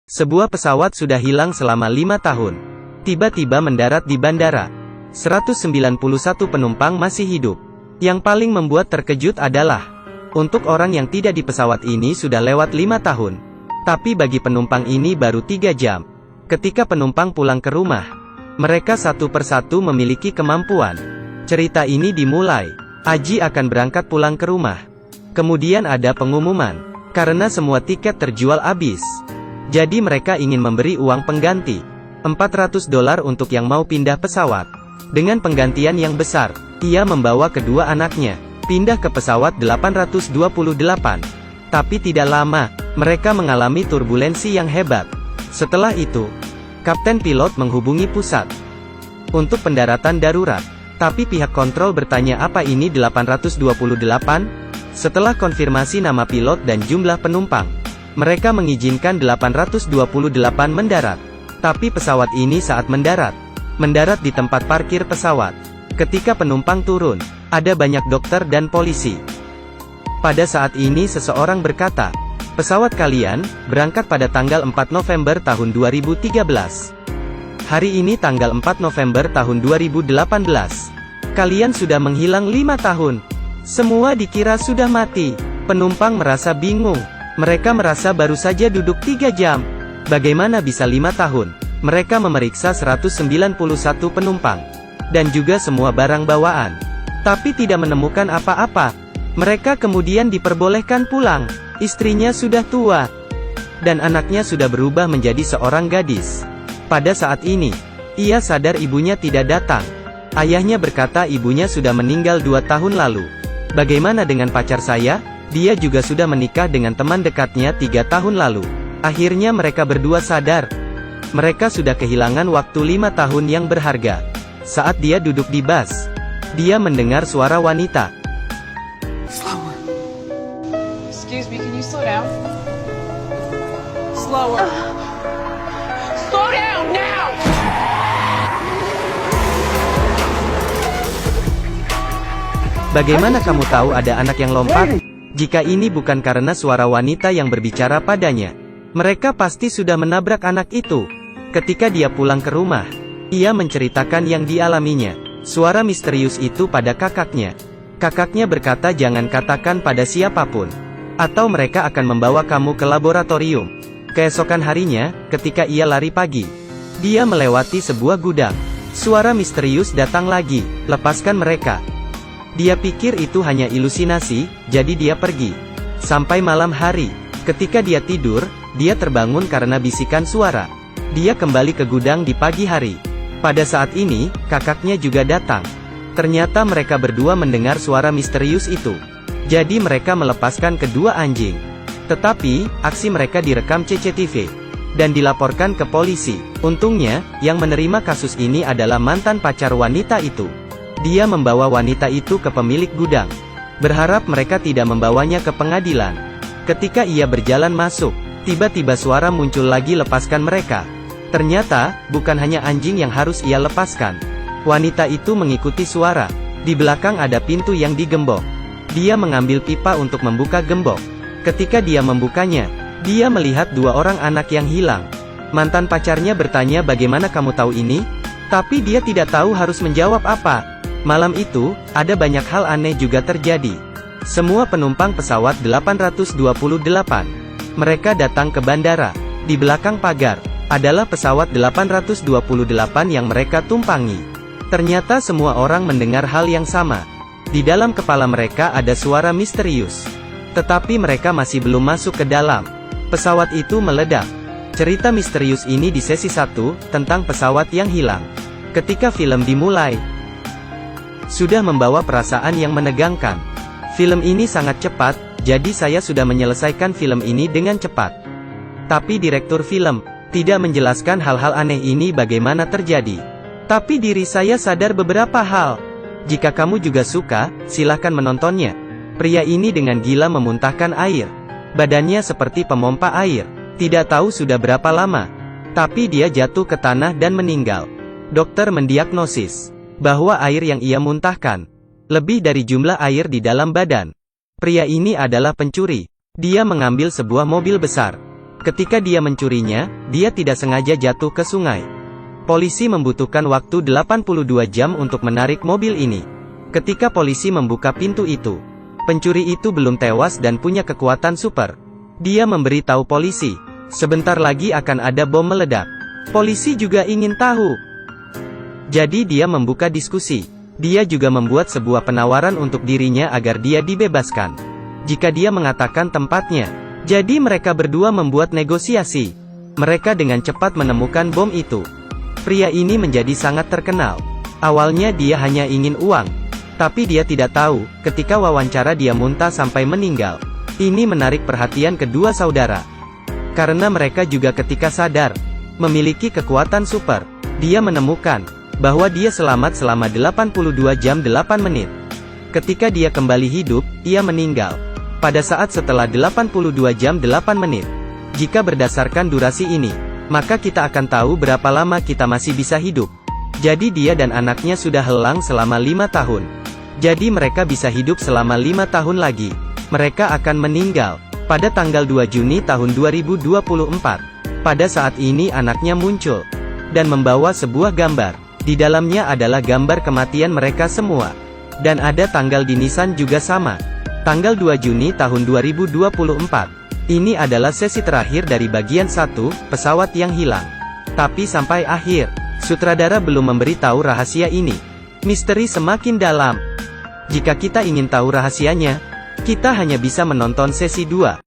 Sebuah pesawat sudah hilang selama 5 tahun. Tiba-tiba mendarat di bandara. 191 penumpang masih hidup. Yang paling membuat terkejut adalah, untuk orang yang tidak di pesawat ini sudah lewat 5 tahun. Tapi bagi penumpang ini baru 3 jam. Ketika penumpang pulang ke rumah, mereka satu persatu memiliki kemampuan. Cerita ini dimulai. Aji akan berangkat pulang ke rumah. Kemudian ada pengumuman. Karena semua tiket terjual habis. Jadi mereka ingin memberi uang pengganti. $400 untuk yang mau pindah pesawat. Dengan penggantian yang besar, ia membawa kedua anaknya, pindah ke pesawat 828. Tapi tidak lama, mereka mengalami turbulensi yang hebat. Setelah itu, kapten pilot menghubungi pusat untuk pendaratan darurat. Tapi pihak kontrol bertanya apa ini 828? Setelah konfirmasi nama pilot dan jumlah penumpang, mereka mengizinkan 828 mendarat. Tapi pesawat ini saat mendarat di tempat parkir pesawat. Ketika penumpang turun, ada banyak dokter dan polisi. Pada saat ini seseorang berkata, pesawat kalian berangkat pada tanggal 4 November tahun 2013. Hari ini tanggal 4 November tahun 2018. Kalian sudah menghilang 5 tahun. Semua dikira sudah mati. Penumpang merasa bingung. Mereka merasa baru saja duduk 3 jam. Bagaimana bisa 5 tahun? Mereka memeriksa 191 penumpang. Dan juga semua barang bawaan. Tapi tidak menemukan apa-apa. Mereka kemudian diperbolehkan pulang. Istrinya sudah tua. Dan anaknya sudah berubah menjadi seorang gadis. Pada saat ini, ia sadar ibunya tidak datang. Ayahnya berkata ibunya sudah meninggal 2 tahun lalu. Bagaimana dengan pacar saya? Dia juga sudah menikah dengan teman dekatnya 3 tahun lalu. Akhirnya mereka berdua sadar. Mereka sudah kehilangan waktu 5 tahun yang berharga. Saat dia duduk di bus, dia mendengar suara wanita. Slower. Excuse me, can you slow down? Slower. Slow down now! Bagaimana kamu tahu ada anak yang lompat? Jika ini bukan karena suara wanita yang berbicara padanya, mereka pasti sudah menabrak anak itu. Ketika dia pulang ke rumah, ia menceritakan yang dialaminya. Suara misterius itu pada kakaknya. Kakaknya berkata jangan katakan pada siapapun, atau mereka akan membawa kamu ke laboratorium. Keesokan harinya, ketika ia lari pagi, dia melewati sebuah gudang. Suara misterius datang lagi, lepaskan mereka. Dia pikir itu hanya ilusinasi, jadi dia pergi. Sampai malam hari, ketika dia tidur, dia terbangun karena bisikan suara. Dia kembali ke gudang di pagi hari. Pada saat ini, kakaknya juga datang. Ternyata mereka berdua mendengar suara misterius itu. Jadi mereka melepaskan kedua anjing. Tetapi, aksi mereka direkam CCTV. Dan dilaporkan ke polisi. Untungnya, yang menerima kasus ini adalah mantan pacar wanita itu. Dia membawa wanita itu ke pemilik gudang. Berharap mereka tidak membawanya ke pengadilan. Ketika ia berjalan masuk, tiba-tiba suara muncul lagi lepaskan mereka. Ternyata, bukan hanya anjing yang harus ia lepaskan. Wanita itu mengikuti suara. Di belakang ada pintu yang digembok. Dia mengambil pipa untuk membuka gembok. Ketika dia membukanya, dia melihat 2 orang anak yang hilang. Mantan pacarnya bertanya bagaimana kamu tahu ini? Tapi dia tidak tahu harus menjawab apa. Malam itu, ada banyak hal aneh juga terjadi. Semua penumpang pesawat 828. Mereka datang ke bandara. Di belakang pagar, adalah pesawat 828 yang mereka tumpangi. Ternyata semua orang mendengar hal yang sama. Di dalam kepala mereka ada suara misterius. Tetapi mereka masih belum masuk ke dalam. Pesawat itu meledak. Cerita misterius ini di sesi 1, tentang pesawat yang hilang. Ketika film dimulai, sudah membawa perasaan yang menegangkan. Film ini sangat cepat, jadi saya sudah menyelesaikan film ini dengan cepat. Tapi direktur film tidak menjelaskan hal-hal aneh ini bagaimana terjadi. Tapi diri saya sadar beberapa hal. Jika kamu juga suka, silahkan menontonnya. Pria ini dengan gila memuntahkan air. Badannya seperti pemompa air. Tidak tahu sudah berapa lama. Tapi dia jatuh ke tanah dan meninggal. Dokter mendiagnosis bahwa air yang ia muntahkan lebih dari jumlah air di dalam badan. Pria ini adalah pencuri. Dia mengambil sebuah mobil besar. Ketika dia mencurinya, dia tidak sengaja jatuh ke sungai. Polisi membutuhkan waktu 82 jam untuk menarik mobil ini. Ketika polisi membuka pintu itu, pencuri itu belum tewas dan punya kekuatan super. Dia memberitahu polisi, sebentar lagi akan ada bom meledak. Polisi juga ingin tahu. Jadi dia membuka diskusi. Dia juga membuat sebuah penawaran untuk dirinya agar dia dibebaskan jika dia mengatakan tempatnya. Jadi mereka berdua membuat negosiasi. Mereka dengan cepat menemukan bom itu. Pria ini menjadi sangat terkenal. Awalnya dia hanya ingin uang. Tapi dia tidak tahu, ketika wawancara dia muntah sampai meninggal. Ini menarik perhatian kedua saudara. Karena mereka juga ketika sadar, memiliki kekuatan super. Dia menemukan, bahwa dia selamat selama 82 jam 8 menit. Ketika dia kembali hidup, ia meninggal pada saat setelah 82 jam 8 menit. Jika berdasarkan durasi ini, maka kita akan tahu berapa lama kita masih bisa hidup. Jadi dia dan anaknya sudah hilang selama 5 tahun. Jadi mereka bisa hidup selama 5 tahun lagi. Mereka akan meninggal pada tanggal 2 Juni tahun 2024. Pada saat ini anaknya muncul dan membawa sebuah gambar. Di dalamnya adalah gambar kematian mereka semua. Dan ada tanggal di nisan juga sama. Tanggal 2 Juni tahun 2024. Ini adalah sesi terakhir dari bagian 1, pesawat yang hilang. Tapi sampai akhir, sutradara belum memberitahu rahasia ini. Misteri semakin dalam. Jika kita ingin tahu rahasianya, kita hanya bisa menonton sesi 2.